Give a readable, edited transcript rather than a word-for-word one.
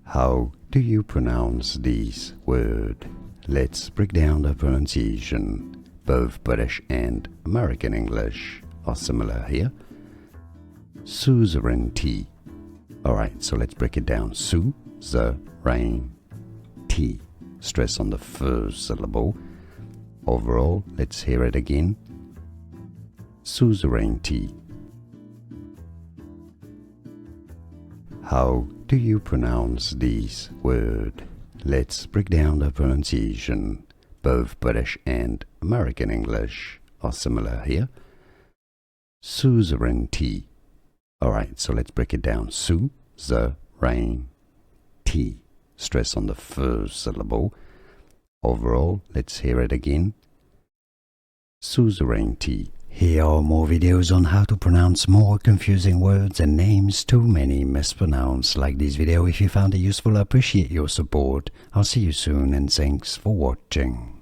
How do you pronounce this word? Let's break down the pronunciation. Both British and American English are similar here. Suzerainty. Alright, so let's break it down. Suzerainty. Stress on the first syllable. Overall, let's hear it again. Suzerainty. How do you pronounce this word? Let's break down the pronunciation. Both British and American English are similar here. Suzerainty. Alright, so let's break it down. Suzerainty. Stress on the first syllable. Overall, let's hear it again. Suzerainty. Here are more videos on how to pronounce more confusing words and names too many mispronounced. Like this video if you found it useful. I appreciate your support. I'll see you soon and thanks for watching.